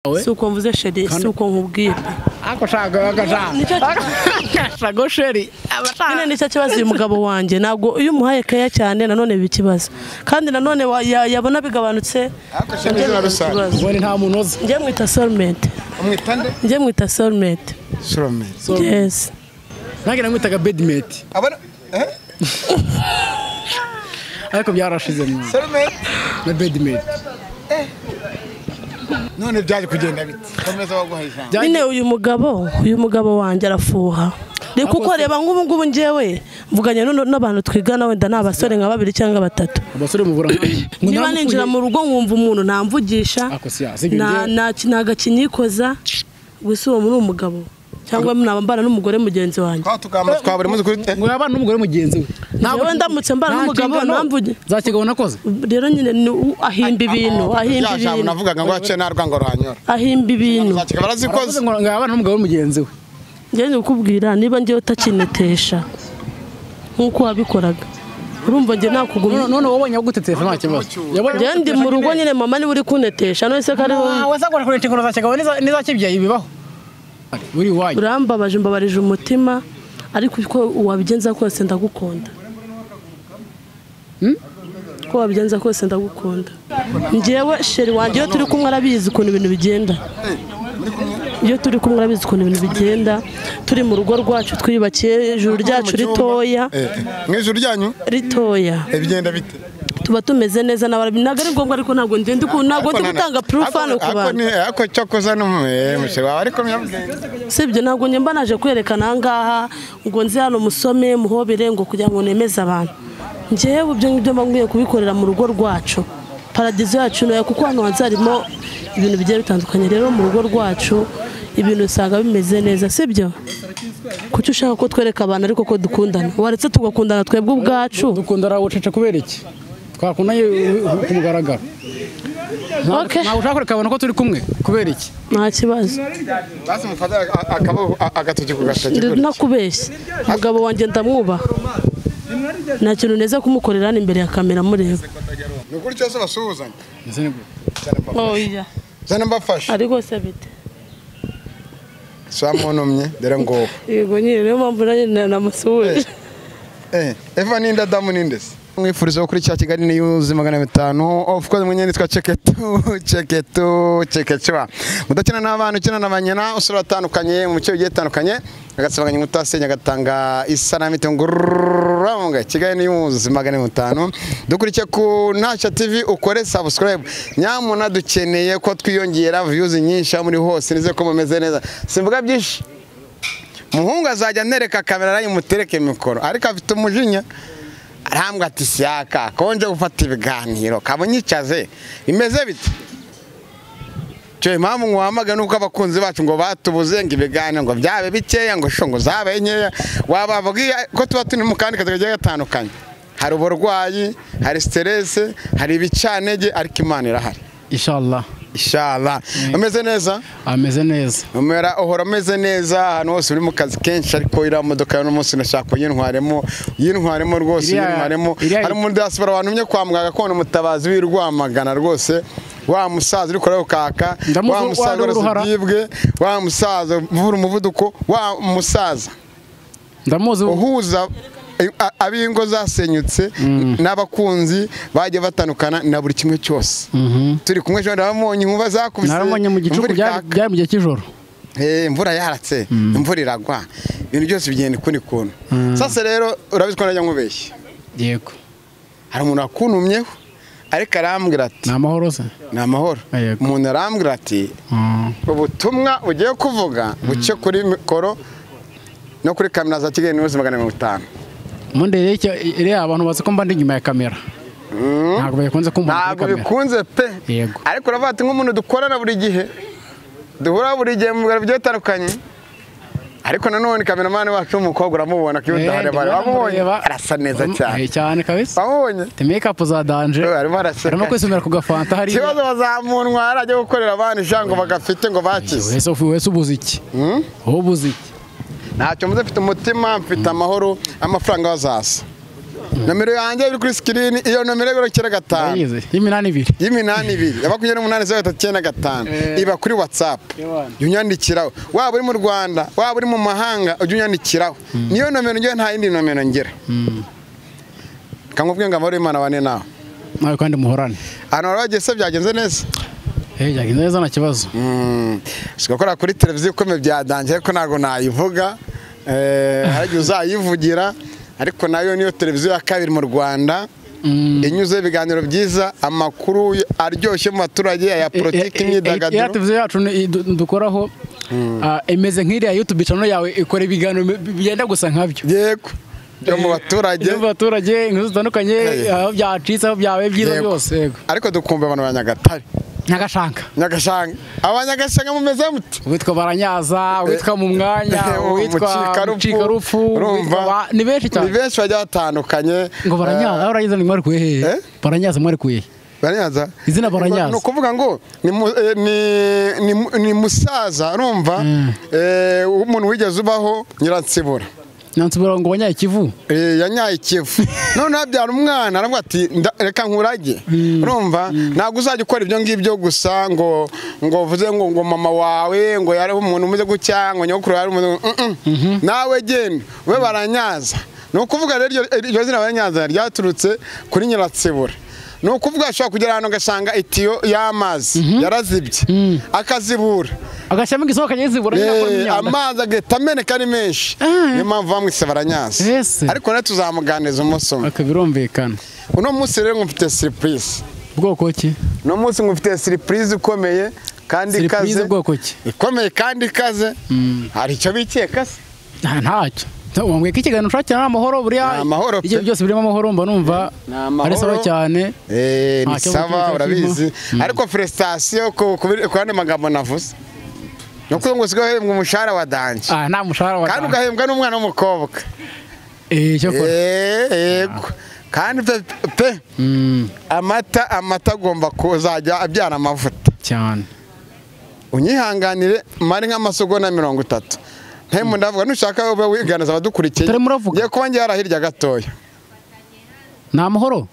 Si uko mvuze sheri si uko nkubwiye ako shaka sheri nyine nicyo kibazo uyu mugabo wanjye ntabwo iyo umuhaye keya cyane nanone biba ikibazo kandi nanone yabona bigabanutse ubone nta muntu uzi njye mwita soulmate umwitande njye mwita soulmate yes nange namwitaga bedmate abana ariko byarashize mwa soulmate na bedmate none byaje kugenda bite komeza baguhaye nyine uyu mugabo wanjye arafuha ni kuko reba nk'ubu ngubu njyewe mvuganye n'abantu twigana wenda n'abasore nka 2 cyangwa 3 abasore muvura niba ninjira mu rugo nkumva umuntu ntamvugisha nagakinyikoza gusa uwo muri umugabo cyangwa nabambana n'umugore mugenzi wanjye twabure muzi kuri ngo yabana n'umugore mugenzi we nawe ndamutse mbana n'umugabo namvuge zakigabo nakoze rero nyine ahimba ibintu navugaga ngo ace narwa ngo ranyora ahimba ibintu zakigabo barazikoze ngo yabana n'umugabo mugenzi we njye ukubwira niba njye utakinetesha nkuko wabikoraga urumva njye nakugumye none wabonye gute telefone ntakibazo njye ndi mu rugo nyine mama ni uri kunetesha none se kari wasagora kuri tekino zakigabo nizakibyaye ibibaho uri wayi urambabaje mbabarije umutima ariko uko wabigenza kose ndagukunda ko wabigenza kose ndagukunda njyewe sheri wanjye iyo turi kumwe arabizi ukuntu ibintu bigenda iyo turi kumwe arabizi ukuntu ibintu bigenda turi mu rugo rwacu twiyubakiye ijuru ryacu ritoya mw'ijuru ryanyu ritoya bigenda bite tuba tumeze neza ntabwo ari ngombwa ariko ntabwo ndi gutanga proof hano ku bantu ako cyo koza n'umusheri wawe ariko myabwenge sibyo ntabwo nyemba naje kwerekana ahangaha ngo nzi hano musome muhobere ngo kugira ngo nemeze abantu njyewe ibyo ngibyo mbangwiye kubikorera mu rugo rwacu paradizo yacu nayo kuko hano hanze harimo ibintu bigiye bitandukanye rero mu rugo rwacu ibintu usanga bimeze neza sibyo kuki ushaka ko twereka abantu ariko ko dukundana waretse tugakundana twebwe ubwacu dukundana ucece kubera iki twakundanye kumugaragara ntabwo ushaka kureka abantu ko turi kumwe kubera iki nta kibazo basi mufata agatoki ku gatoki nakubeshye umugabo wanjye ndamwubaha nta kintu neza kumukorera hano imbere ya kamera mureba ni ukuri cyose basuhuzanya oya zana mbafashe ariko se bite swamunumye dore ngo yego nyine niyo mpamvu nanjye namusuhuje Eva ninda damu nindese mwifuriza kuri cya Kigali ni yuzi 500 of course mwenye nitwa Chekechwa mudakina n'abantu ukina n'abanyana usura atandukanye mu cyo bigiye tandukanye agasabaganya mutasenya gatanga isanamite nguranga Kigali ni yuzi 500 dukurikiye ku Ntasha TV ukore subscribe nyamuna dukeneye ko twiyongera views nyinshi muri hose nize ko mumeze neza simvuga byinshi muhungu azajya ntereka kamera nayo mutereke mikoro ariko afite umujinya arambwa ati siyaka konje gufata ibiganiro kabonyicaze imeze bite cyo impamvu ngwamaga nuko abakunzi bacu ngo batubuze ngo ibiganiro ngo byabe bikeya ngo shongo zabe nkeya wabavugiye ko tuba tuni mu kandi kazi gagiye gatandukanye hari uburwayi hari stress hari ibicanege ariko Imana irahari inshallah ameze neza umera uhora ameze neza hano hose uri mu kazi kenshi ariko ira modoka yo munsi nashaka yintwaremo rwose yintwaremo hari mu diaspora wantumye kwa muganga ko umutabazi w'Irwamagana rwose wa musaza uri koreho kaka wa musaza urasibwe wa musaza uvura umuvuduko wa musaza ndamuzi uhuza abingo zasenyutse n'abakunzi bagiye batandukana na buri kimwe cyose turi kumwe cyo ndamonye nkuba zakubise naramanye mu gicuku byari mu gihe cy'ijoro imvura yaratse imvura iragwa ibintu byose bigenda kundi kuntu sasa rero urabizwa najya nkubeshye yego hari umuntu akunumyeho ariko arambwira ati ni amahoro umuntu arambwira ati ubutumwa ugiye kuvuga buce kuri mikoro no kuri kamera za Kigali News 500 Monde ire abantu bazi ko mbandi nyuma ya kamera ntabwo bikunze kumva ntabwo bikunze pe yego ariko uravuga nk'umuntu dukorana buri gihe duhura buri gihe mu bigaragara bitandukanye ariko nanone cameraman wacu umukobwa uramubona ko udahare bari bamubonye arasa neza cyane kabisa bamubonye te makeup za danger arimo kwisomera ku gafanta hari kibazo bazamunwa arajye gukorera abana jango bagafite ngo bakize wese ubuziki ubuziki ntacyo muze mfite umutima mfite amahoro amafaranga bazasa nomero yanjye iri kuri screen iyo nomero y'urukera 5 y'iminani ibiri ya 28 iba kuri WhatsApp unyandikiraho waba uri mu Rwanda waba uri mu mahanga ujye unyandikiraho niyo nomero ngiye nta yindi nomero ngira kangubwe ngamaro Imana bane nawe kandi muhorane hano bagese byagenze neza byagenze neza nta kibazo sigakora kuri televiziyo komeye byadangiye ariko nago nayivuga ariko uzayivugira ariko nayo niyo televiziyo ya kabiri mu Rwanda inyuze ibiganiro byiza amakuru aryoshye mu baturage ya politiki n'imyidagaduro ya televiziyo yacu dukoraho imeze nk'iriya YouTube channel yawe ikora ibiganiro bigenda gusa nkabyo yego byo mu baturage inkuru zitandukanye aho byacitse aho byawe byiza byose yego ariko dukumva abantu ba Nyagatare Nyagashanga abanyagashanga mumeze muti witwa Baranyaza witwa mu mwanya witwa Mucikarufu ni benshi cyane ni benshi bajya batandukanye ngo Baranyaza urayiza ni mwari kuye Baranyaza mwari kuye Baranyaza izina Baranyaza no kuvuga ngo ni musaza urumva umuntu wigeze ubaho Nyiransibura Nansubira ngo wanyaye Kivu yanyaye Kivu none abyara umwana aravuga ati reka nkurage urumva ntabwo uzajya ukora ibyo ngibyo gusa ngo vuze ngo mama wawe ngo yari umuntu umeze gutya ngo nyokuru yari umuntu nawe genda we Baranyaza no kuvuga rero iryo zina Baranyaza ryaturutse kuri Nyiransibura no kuvuga ashobora kugera hano gasanga itiyo y'amazi yarazibye akazibura agashyamo igisohoka yizibura amazi agahita ari menshi niyo mpamvu bamwise Baranyaza ariko ne tuzamuganiza umunsi umwe birumvikana uno munsi rero ngufite surprise bwoko ki uno munsi ngufite surprise ikomeye kandi ikaze ikomeye kandi ikaze hari icyo bikeka se ntacyo wambwiye ko ikiganiro ushakira n'amahoro buriya ibyo byose birimo amahoro mba numva ari sawa cyane ni sawa urabizi ariko prestation ku yandi magambo navuze no kuko ngo sigahembwa umushahara wa danje nta mushahara wa danje kandi ugahembwa n'umwana w'umukobwa cyo kora yego kandi pe amata agomba kuzajya abyara amavuta cyane unyihanganire mari nk'amasogo na 30 ntemu ndavuga nushaka ube wiganiza abadukurikiye ngiye kuba ngiye harahirya gatoya ni amahoro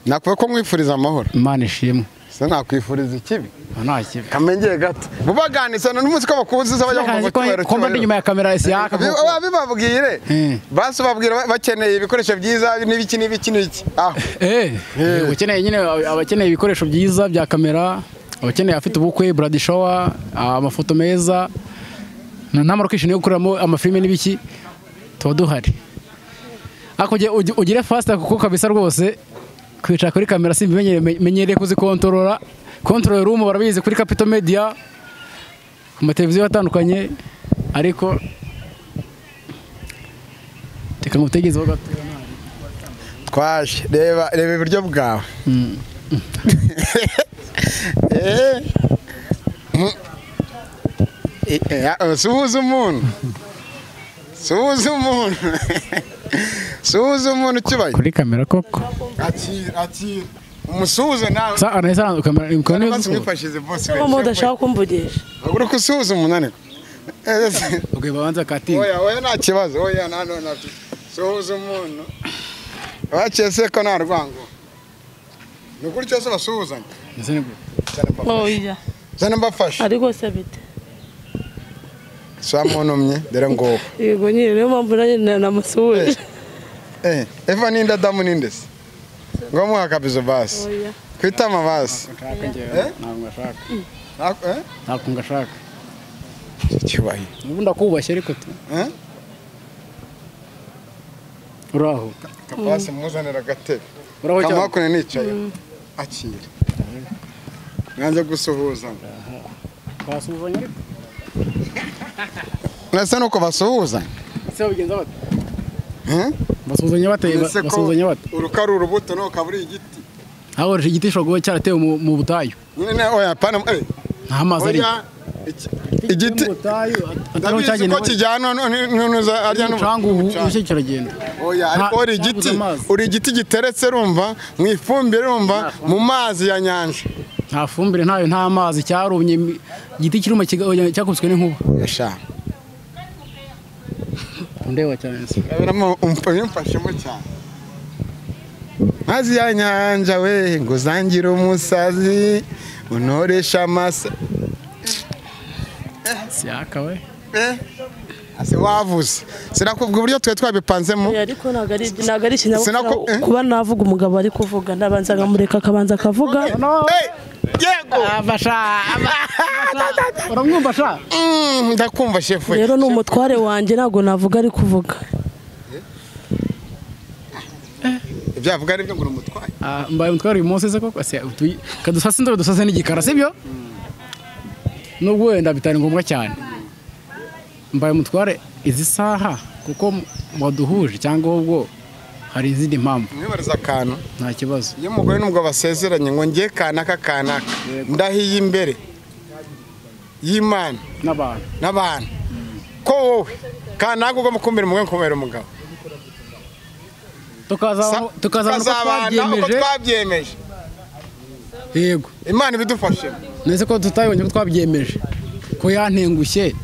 nakuwe ko mwifuriza amahoro Imana ishimwe se nakwifuriza ikibi nta kibi kamengeye gato bubaganisa n'umunsi ko bakuziza bajya ko mba ndi nyuma ya kamera isi yaka bibabwire basi babwira bakeneye ibikoresho byiza n'ibiki aho ukeneye nyine abakeneye ibikoresho byiza bya kamera abakeneye afite ubukwe brad shower amafoto meza nta marocation yo gukuramo amafilme n'ibiki tuba duhari ako ugire fast kuko kabisa rwose kwicara kuri kamera simbimenyereye kuzikontorora control room barabizi kuri Capital Media ku mateleviziyo atandukanye ariko teka ngutegezeho gato twaje reba ibiryo bwawe suhuza umuntu kibaye kuri kamera koko akira umusuhuze nawe sa anayisa kamera imkoni mwifashize boss we mo dashaka kumvugisha uri kusuhuza umunani okay babanza kati oya nta kibazo oya nano suhuza umuntu abakese ko nta rwango nukuri cyose basuhuzanya oya zana mbafasha ariko se bite swamunumye dere ngo yego nyine niyo mpamvu nanjye namusuhuje Eva ninda Adamu nindese ngo muha kabizo basi kwitama basi ntabwo ngashaka kibaye ubundi akubashye ariko tu uraho kapasi muzanira gatebe uraho cyane kamakune nicaye akira nanze gusuhuza basuhuzanya ariko nasa nuko basuhuza se ugenza bate basuhuzanya bate urukaru urubuto no kaburi igiti aho igiti shogwe cyaratewe mu butayu nyine oya pana nta mazi ari igiti atari cyagenda ko kijyana nuza arya no cyangwa ubushye kiragenda oya ariko uri igiti giteretse rumva mu ifumbire rumva mu mazi ya nyanja nta fumbire ntayo nta mazi cyarumye igiti kiruma cyakubiswe n'inkuba yasha ndeba cyane se abiramo umfashemo cyane mazi ya nyanja we ngo uzangire umusazi unoresha amasa siyaka we ase wavuze sinakubwira uburyo twe twabipanzemo ariko ntago ari ikinyabupfura kuba navuga umugabo ari kuvuga ndabanza nkamureka akabanza akavuga yego uramwumva sha ndakumva chef rero ni umutware wanjye ntago navuga ari kuvuga ibyavuga ari byo ngo umutware mbaye umutware uyu munsi se koko kadusase ndo dusase n'igikara sibyo nubwo wenda bitari ngombwa cyane mbaye umutware izi saha kuko mwaduhuje cyangwa ubwo hari izindi mpamvu mwibariza akantu nta kibazo iyo umugore n'umugabo basezeranye ngo ngiye kanaka ndahiye imbere y'Imana n'abantu ko wowe kanaka ugomba kumira umugore kumera umugabo tukazabana uko twabyemeje yego Imana ibidufashe nese ko tutayibonye ko twabyemeje ko yantengushye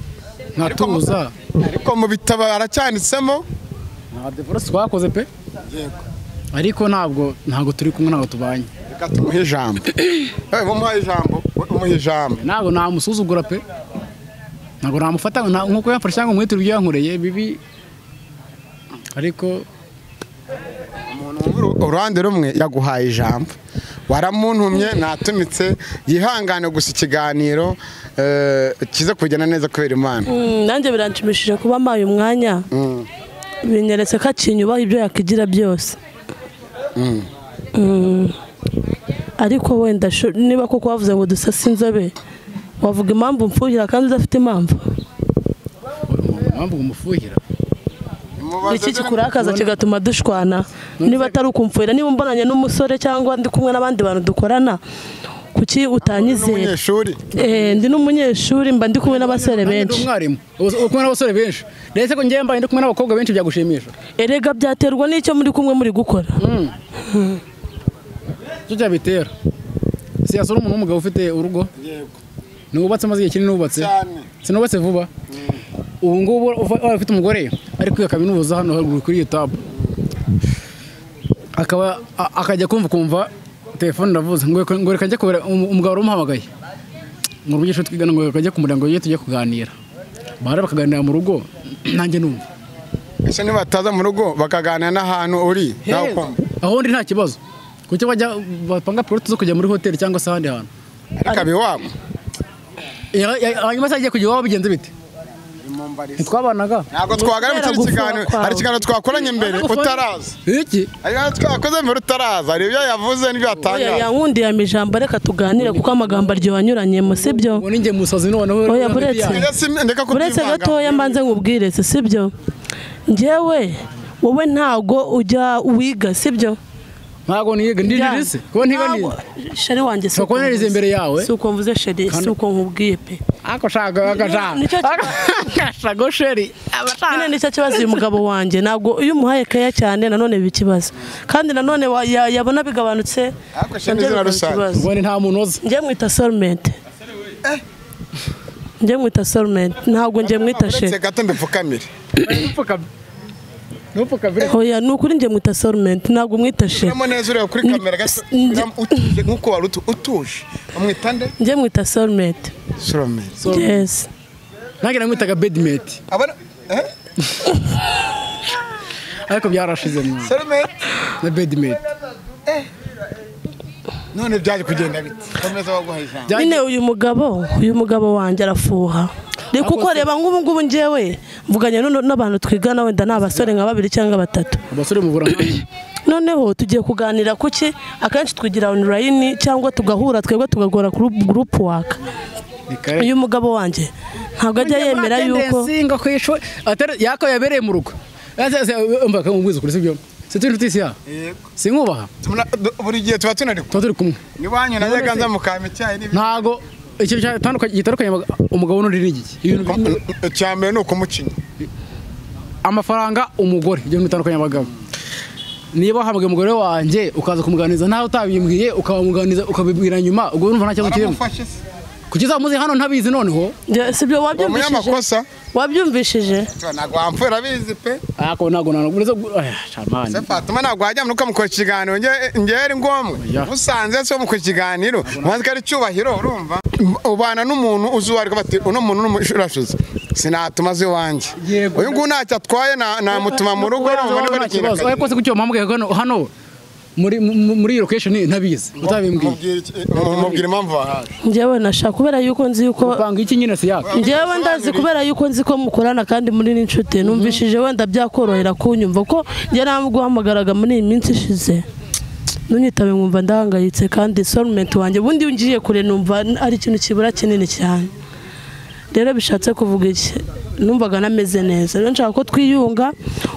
nkatuza ariko mu bitabo aracyanditsemo nta divorce twakoze pe yego ariko ntabwo turi kumwe ntabwo tubanye reka tumuhe ijambo umuhe ijambo ntabwo namusuzugura pe ntabwo namufata nkuko yamfashe cyangwa umwitiro ibyo yankoreye bibi ariko uruhande rumwe yaguhaye ijambo waramuntumye natumitse yihangane gusa ikiganiro kiza kujyana neza kubera Imana nanjye biranshimishije kuba mpaye umwanya binyeretse ko akinyubaho ibyo yakigira byose ariko wenda niba koko wavuze ngo dusase inzobe wavuga impamvu mfuhira kandi udafite impamvu umufuhira iki kikurakaza kigatuma dushwana niba atari ukumfuhira niba mbonanye n'umusore cyangwa ndi kumwe n'abandi bantu dukorana kuki utanyizera ndi n'umunyeshuri mba ndi kumwe n'abasore benshi kumwe n'abasore benshi ndetse ko ngiye mbaye ndi kumwe n'abakobwa benshi byagushimisha erega byaterwa n'icyo muri kumwe muri gukora cyo cyabitera si yasura umuntu w'umugabo ufite urugo nubatse maze igihe kinini nubatse sinubatse vuba ubu ngubu ufite umugore ari kwiga kaminuza hano kuri YouTube akajya kumva telefone ndavuze ngo reka njye kubera umugabo umuhamagaye ngo rugisho twigana ngo reka njye kumuryango ye tujye kuganira bahara bakaganira mu rugo nanjye numva ese niba bataza mu rugo bakaganira n'ahantu uri aho ndi nta kibazo kuko bajya bapanga poroti zo kujya muri hoteli cyangwa se ahandi hantu ariko abiwabo hanyuma se agiye kujya iwabo bigenze bite ntitwabanaga ntabwo twagana mu kindi kiganiro hari ikiganiro twakoranye mbere utaraza iki twakoze mbere utaraza hari ibyo yavuze n'ibyo yatangaje yankundiye ijambo reka tuganire kuko amagambo aryoha anyuranyemo sibyo ngo ninjye musazi noneho oya buretse gatoya mbanze nkubwire sibyo njyewe wowe ntago ujya wiga sibyo ntago niga ndirirese kuba ntiga niga sheri wanjye si uko narize imbere yawe si uko mvuze sheri si uko nkubwiye pe ako shaka shago sheri nyine nicyo kibazo uyu mugabo wanjye ntabwo iyo umuhaye keya cyane nanone biba ikibazo kandi nanone yabona bigabanutse ubone nta muntu uzi njye mwita soulmate ntabwo njye mwita sheri gato mbipfukamire oya ni ukuri njye mwita soulmate ntabwo mwita sheri urimo neza ureba kuri kamera gato nk'uko wari utuje umwita nde njye mwita soulmate yes nange namwitaga bedmate ariko byarashize mwana soulmate na bedmate none byaje kugenda bite komeza waguhaye ijambo nyine uyu mugabo wanjye arafuha kuko reba ngubu njyewe mvuganye n'abantu twigana wenda ni abasore nka 2 cyangwa 3 abasore mubura noneho tugiye kuganira kuki akenshi twigira online cyangwa tugahura twebwe tugakora group work uyu mugabo wanjye ntabwo ajya yemera yuko singa kwisho yako yabereye mu rugo umva kamubwiza kuri sibyo C'était une ya sinkubaha buri gihe tuba turi kumwe ni wanyu najyaga nza mukame cyayi n'ibindi ntago ikintu gitandukanye umugabo n'undi n'igiki ibintu cyambere no kumucinya amafaranga umugore ibyo bitandukanye abagabo niba hamwe umugore wanjye ukaza kumuganiza ntaho utabimbwiye ukabamuganiza ukabibwira nyuma ubwo urumva nta cyo kirimo kugeza muzi hano ntabizi noneho sibyo wabyumvishije wabyumvishije ntabwo wamfura bizi pe ako nago uretse chamani se Fatuma ntabwo wajya munuka mukora ikiganiro nge ari ngombwa musanze se mukora ikiganiro muzi ko ari cyubahiro urumva ubana n'umuntu uzuwari bati uno muntu n'umushurashuze sinatuma ze wanje uyu nguyu ntacyo atwaye na mutuma mu rugo urumva n'ikibazo ariko se kucyo mpamwe hano muri location ntabizi utabimbwiye mubwira impamvu wahaje njyewe nashaka kubera yuko nzi yuko upanga iki nyine se yaka njyewe ndazi kubera yuko nzi ko mukorana kandi muri n'inshuti numvishije wenda byakorohera kunyumva ko njye namuguhamagaraga muri iyi minsi ishize nunyitabe nkumva ndahangayitse kandi soulmate wanjye bundi ngiye kure numva ari ikintu kibura kinini cyane rero bishatse kuvuga iki numvaga nameze neza rero nshaka ko twiyunga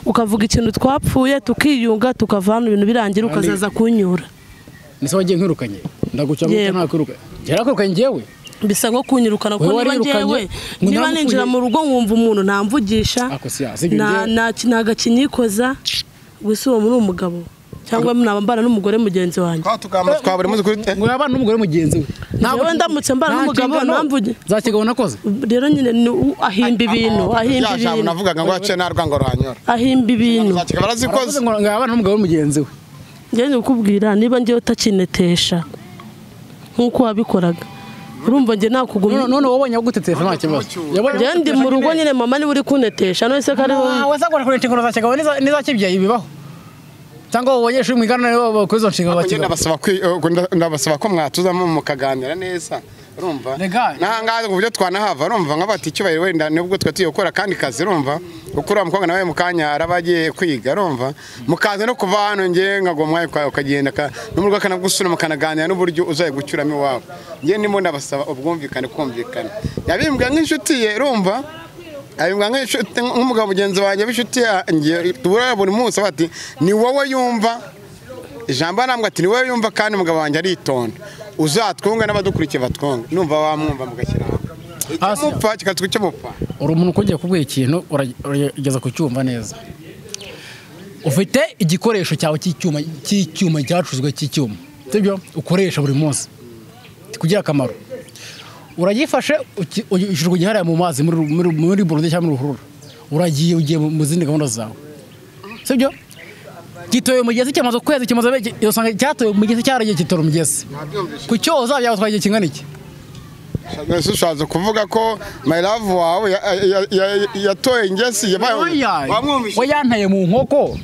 ukavuga ikintu twapfuye tukiyunga tukavana ibintu birangira ukazaza kunyura nise wagiye nkirukanye ndaguca ngo ntakuruka yarakurukanye njyewe bisa nko kunyirukana ko niba njyewe niba ninjira mu rugo nkumva umuntu ntamvugisha nagakinyikoza gusa uwo muri umugabo cyangwa nabambana n'umugore mugenzi wanjye twatugamba twabure muzi kuri ngo yabana n'umugore mugenzi we ntabwo ndamutse mbana n'umugabo namvuge zakigabo nakoze rero nyine ahimba ibintu navugaga ngo ace na rwango rwanyora ahimba ibintu zakigabo arazikoze ngo yabana n'umugabo mugenzi we njye nikubwira niba njye utakinetesha nkuko wabikoraga urumva njye nakugumye none wabonye gutetesha nta kibazo njye ndi mu rugo nyine mama ni uri kunetesha none se kari wasagora kureta ingoro zakigabo nizakibyaye bibaho cyangwa ubonyeshe mwigana rero kuzo nshinga bakigabo ndabasaba ko mwatuzamo mukaganira neza urumva nahangaze mu buryo twanahava urumva nk'abati cyubahiro wenda nibwo twatiye gukora kandi kazi urumva ukura mukobwa nawe mukanya arabagiye kwiga urumva mukaze no kuva hano nge nkagomwa ukagenda n'umurwa kana gusura mukanaganira n'uburyo uzaye gucyuramo iwawe nge ndimo ndabasaba ubwumvikane kumvikana yabimbwa nk'inshuti ye urumva abimbwa nk'inshuti nk'umugabo mugenzi wanjye b'inshuti yanjye tubura buri munsi bati ni wowe yumva ijambo nambwa ati ni wowe yumva kandi umugabo wanjye aritonda uzatwunga n'abadukurikiye batwunga numva wamwumva mugashyira hasi mupfa kikatwe cyo mupfa uri umuntu ukogiye kubwira ikintu urageza ku cyumva neza ufite igikoresho cyawe cy'icyuma cyacuzwe cy'icyuma sibyo ukoresha buri munsi kugira akamaro uragifashe ushirwa gihara mu mazi muri burode cyangwa muri ruhurura uragiye ugiye mu zindi gahunda zawe sibyo gitoye umugezi cyamaze kwezi kimaze yosanga cyatoye umugezi cyaragiye kitora umugezi ku cyoza byatwaye kingana iki Nese ushaje kuvuga ko my love wawe yatoye ingesi yabaye wamwumvishe yantaye mu nkoko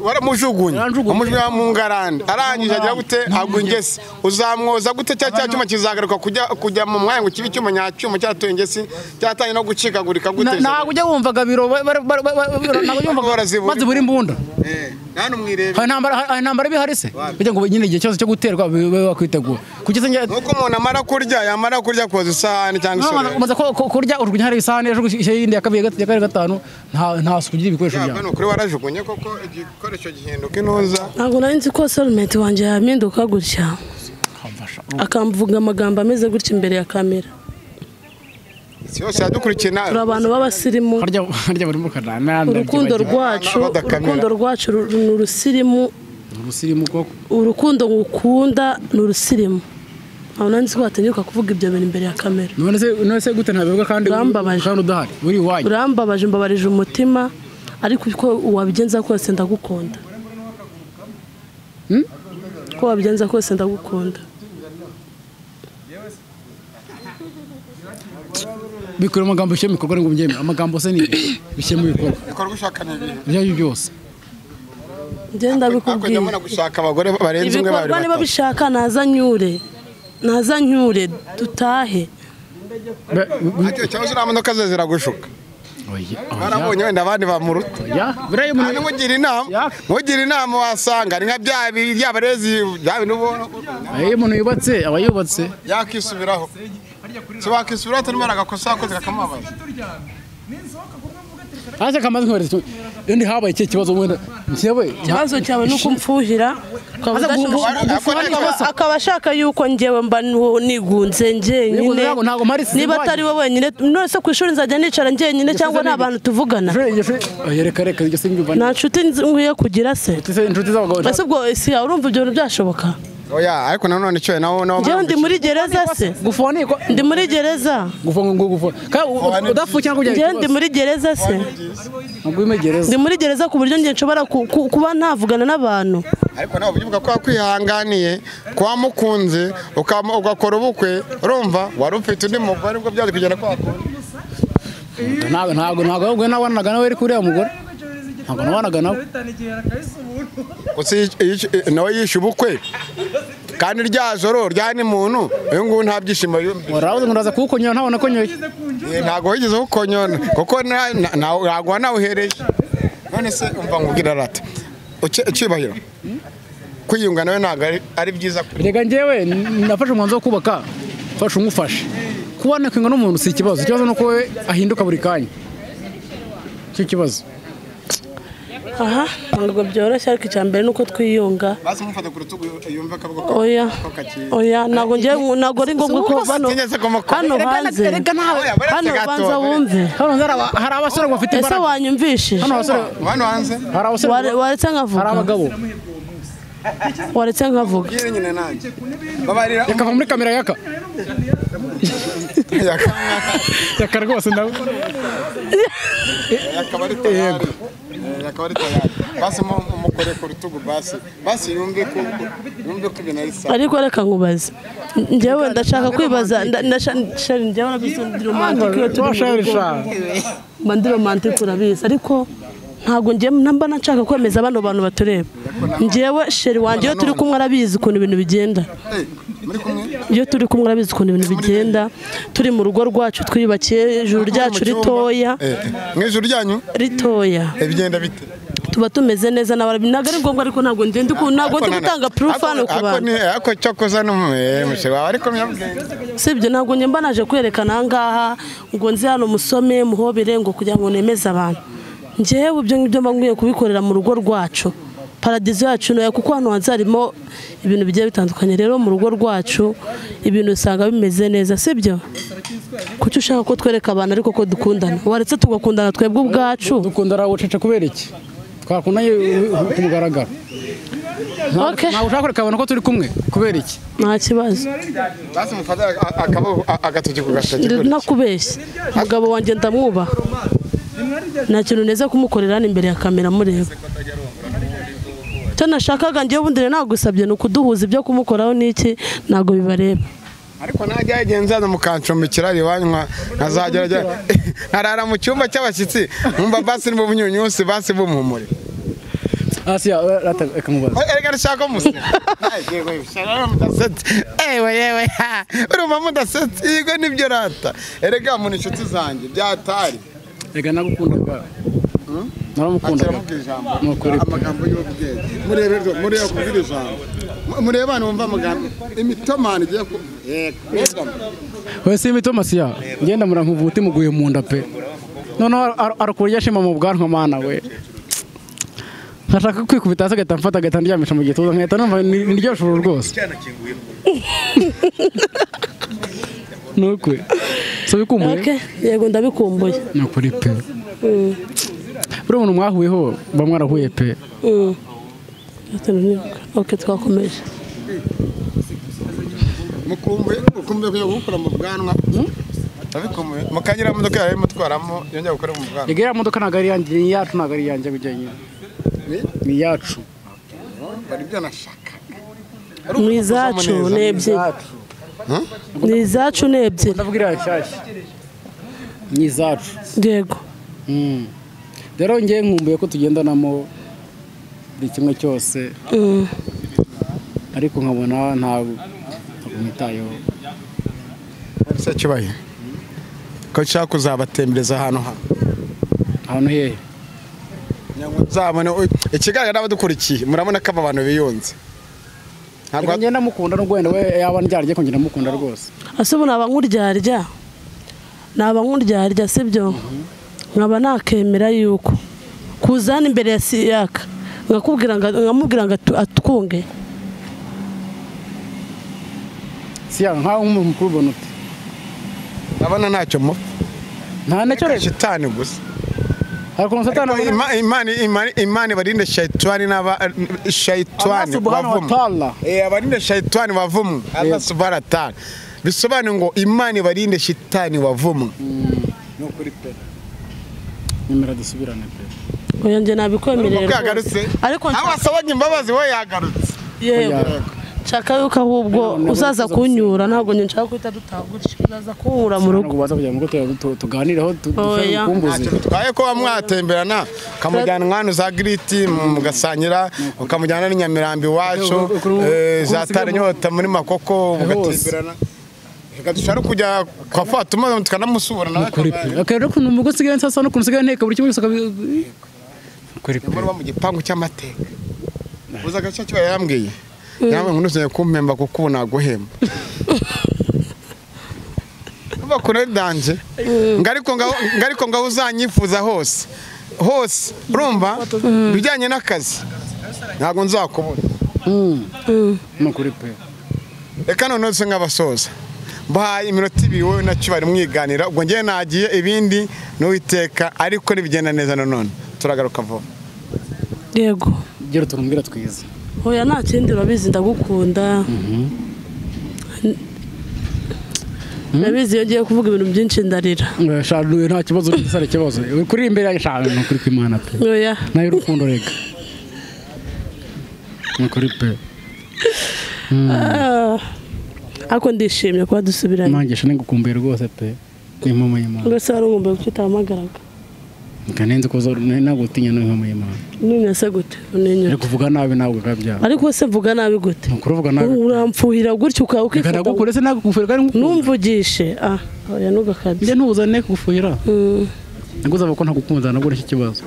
waramujugunye amujwe mu ngarande arangije agira gute agwa ingesi uzamwoza gute cya cyuma kizagaruka kujya mu mwanya ngo kibi cyuma nyacyuma cyatoye ingesi cyatanye no gucikagurika gute ntabwo ujya wumvaga biro ntabwo yumvaga maze buri mbunda nani mwirebe intambara bihari se bijya ngo nyine igihe cyose cyo guterwa bakwitegura kugeza nuko umuntu amara kurya koza isahani cyangwa isore umaze kurya urwunya hari isahani ejo yindi yakabiri gatanu nta sukugira ibikoresho byawe hano kuri warajugunye koko igikoresho gihinduka inoza ntabwo nari nzi ko soulmate wanjye yaminduka gutya akamvuga amagambo ameze gutya imbere ya kamera yose yadukurikiye nawe turi abantu b'abasirimu harya bari mu kanana urukundo rwacu ni urusirimu koko urukundo ngukunda ni urusirimu aho nanzi ko watinyuka kuvuga ibyo bintu imbere ya kamera none se gute ntabivuga kandi udahari uri iwanyu urambabaje mbabarije umutima ariko uko wabigenza kose ndagukunda ko wabigenza kose ndagukunda bikora amagambo bishyira mu bikorwa ngo mbyeme amagambo se ni bishyira mu bikorwa ushaka ibyo byose ngenda bikubwiye gushaka abagore barenze umwe bari niba bishaka naza nyure dutahe cyangwa se imodoka ze ziragushuka barabonye wenda abandi bamuruta mugira inama wasanga ni nka by'abarezi n'ubona iyo umuntu yubatse aba yubatse yakisubiraho se wakisubiraho atarimo aragakosa yakoze kakamubabaza ase kamaze nkweretse ndi habaye iki kibazo wenda ikibazo cyawe nuko umfuhira akaba ashaka yuko njyewe mba nigunze njyenyine niba atari we wenyine nose ku ishuri nzajya nicara njyenyine cyangwa nta bantu tuvugana nta nshuti nkwiye kugira se ese ubwo isi urumva ibyo bintu byashoboka oya ariko nanone cyo nawo njyewe ndi muri gereza se gufoni ko ndi muri gereza gufoni udafukira kujya njyewe ndi muri gereza se ngwime gereza ndi muri gereza ku buryo njye nshobora kuba ntavugana n'abantu ariko nawe ubyuka ko kwihanganiye kwa mukunze ugakora ubukwe urumva wari ufite undi mugore ubwo byaje kugenda kwa ntabwo ahubwo nabanaga nawe ari kureba umugore ntabwo nabanaga nawe nawe yishe ubukwe kandi rya joro rya ni muntu uyu nguyu nta byishimo urabuze ngo ndaza kuwukonyora ntabona ko nyoye ntabwo wigeze ukonyora kuko ntabwo wanawuhereye none se umva nkubwira rata ucyubahiro kwiyunga nawe ntabwo ari byiza rega njyewe nafashe umwanzuro wo kubaka mfashe umufashe kuboneka n'umuntu si ikibazo ikibazo ni uko we ahinduka buri kanya cyo kibazo aha ntabwo byoroshye ariko icya mbere ni uko twiyunga basi mufata ku rutugu yumva akavuga oya ntabwo ari ngombwa ko hano banza wumve hari abasore bafite imbaraga ese wanyumvishe hano hanze hari abasore waretse nkavuga hari abagabo waretse nkavuga yakava muri kamera yaka rwose nawe yakaba ari tayari basi mukore ku rutugu basi yumve ko ibintu ari sawa ariko reka nkubaze njyewe ndashaka kwibaza njyewe ndi romantike urabizi ariko ntabwo namba nashaka kwemeza bano bantu batureba njyewe sheri wanjye iyo turi kumwe arabizi ukuntu ibintu bigenda iyo turi kumwe arabizi ukuntu ibintu bigenda turi mu rugo rwacu twiyubakiye ijuru ryacu ritoya mu ijuru ryanyu ritoya bigenda bite tuba tumeze neza ntabwo ari ngombwa ariko ntabwo ndi gutanga proof hano ku bantu ariko cyo koza n'umusheri wawe ariko myabwenge sibyo ntabwo njye mba naje kwerekana aha ngaha ngo nzi hano musome muhobere ngo kugira ngo nemeze abantu njyewe ibyo ngibyo mba nkwiye kubikorera mu rugo rwacu paradizo yacu nayo kuko hano hanze harimo ibintu bigiye bitandukanye rero mu rugo rwacu ibintu usanga bimeze neza sibyo kuki ushaka ko twereka abantu ariko ko dukundana waretse tugakundana twebwe ubwacu dukundana ucece kubera iki twakundanye ku mugaragaro ntabwo ushaka kureka abantu ko turi kumwe kubera iki nta kibazo basi mufata agatoki ku gashaki nakubeshye umugabo wanjye ndamwubaha nta kintu neza kumukorera hano imbere ya kamera mureba icyo nashakaga njyewe ubundi nagusabye ni ukuduhuza ibyo kumukoraho n'iki ntabwo bibareba ariko najya yagenza mukancumbikira iwanywa nkazagerageza nkarara mu cyumba cy'abashyitsi nkumva basi ni bunyunyusi basi bumuhumure Asiya reka mubaza erega nshaka musika yewe urumva mudasetse yego nibyo rata erega mu inshuti zanjye byatari rega nagukundaga naramukunda nukuri amagambo y'ubwenge murebe kubwira ijambo murebe abantu bumva amagambo imitomani igiye ku wese imitomasi ya ngenda murankuvuti muguye mu nda pe noneho arakurya shima mu bwanwa mana we nkashaka kwikubita hasi agahita mfata agahita ndyamisha mu gituza nkahita numva ni ryo joro rwose nukuri so bikumbuye yego ndabikumbuye nukuri pe buri muntu mwahuyeho ba mwarahuye pe twakomeje mukumbuye kujya gukora mu bwanwa mukagira imodoka yawe mutwaramo yongera gukora mu bwanwa igera modoka ntabwo ari yanjye ni yacu ntabwo ari yanjye bijyanye ni yacu bari byo nashaka ni izacu n'ebyiri ni izacu n'ebyiri ndavuga iriya nshyashya ni izacu yego rero ngewe nkumbuye ko tugendanamo buri kimwe cyose ariko nkabona ntabwo mwitayeho se kibaye ko nshaka kuzabatembereza ahantu hehe nzabone ikiganiro n'abadukurikiye murabona ko aba bantu biyunze ntabwo ngenda mukunda no gwenda we yaba ndyarye ko ngenda mukunda rwose ase ubu naba nkurdyarya sibyo nkaba nakemera yuko kuzana imbere ya siyaka nkamubwira ngo atwunge siyaka nkaho nk'umuntu mukuru ubona ute ndabona ntacyo mu nta nacyo rero shitani gusa ariko satani imana barinde shayitani bavumwe abarinde shayitani bavumwe Allah subhanahu wa ta'ala bisobanuye ngo imana barinde shayitani bavumwe no kuri pe nimero dusubirane pe oya nje nabikwemerera ariko abasabanye imbabazi we yagarutse yego Chaka yuko ahubwo uzaza kunyura ntabwo nshaka kwita dutagurishye uzaza kunyura mu rugo baza kugira ngo tuganireho tukumbuze twaye ko bamwatemberana kamujyana mwana za griti mugasanyira ukamujyana n'inyamirambi wacu zatare nyota muri makoko mugatemberana dushaka kujya kwa Fatuma tukanamusubura nawe akero kuntu mugo sigaye nsasa no kunsigaye nteka buri kimwe kuri mu gipangu cy'amateka uza gacha cyo yambwiye namwe nkunuzeye kumpemba kuko ubu naguhemba kuva kure danje ngariko ngaho uzanyifuza hose urumva bijyanye n'akazi ntago nzakubura no kuri pe reka none se nk'abasoza bahaye iminota 2 wowe nacyo bari mwiganira ubwo ngiye nagiye ibindi n'uwiteka ariko nibigenda neza none turagaruka vuba yego gero turumbira twiza oya nta kindi urabizi ndagukunda nabizi iyo ngiye kuvuga ibintu byinshi ndarira sharuye nta kibazo n'isare kibazo kuri imbere y'ishaka no kuri kwimana pe oya nayo urukundo rega no kuri pe ako ndishimye kuba dusubiranye mangisha ningukumbuye rwose pe ni mama y'Imana rwose warungumbuye kutamagaraga kanenze ko nagutinya no mama y'Imana none se gute unenye ariko kuvuga nabi ntabwo kabya ariko se mvuga nabi gute kuruvuga nabi uramfuhira gutyo ukifata nagukure se nagukufira kandi numvugishe oya nugakabye nje ntuzane kugufuhira naguza bako ntagukunda nagure iki kibazo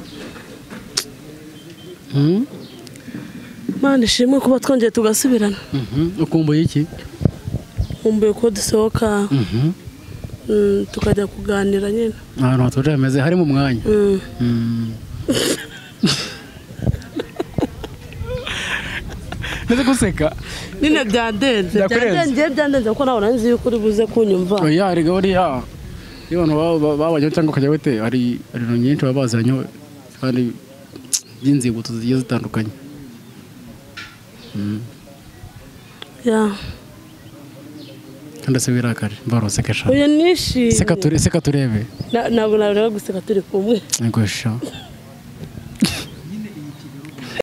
Mana ishimwe kuba twongeye tugasubirana ukumbuye iki umbuye ko dusohoka tukajya kuganira nyine ahantu hatuje hameze harimo umwanya neze guseka nyine byandenze kuko nawe uranzi yuko uri buze kunyumva oya rega buriya iyo abantu babajyaho cyangwa ukajya wete hari ibintu nyinshi baba baziranye kandi by'inzibutso zigiye zitandukanye ya kandi se birakare mbarose kesha oya nishimye seka turebe ntabwo nabura guseka turi kumwe ego sha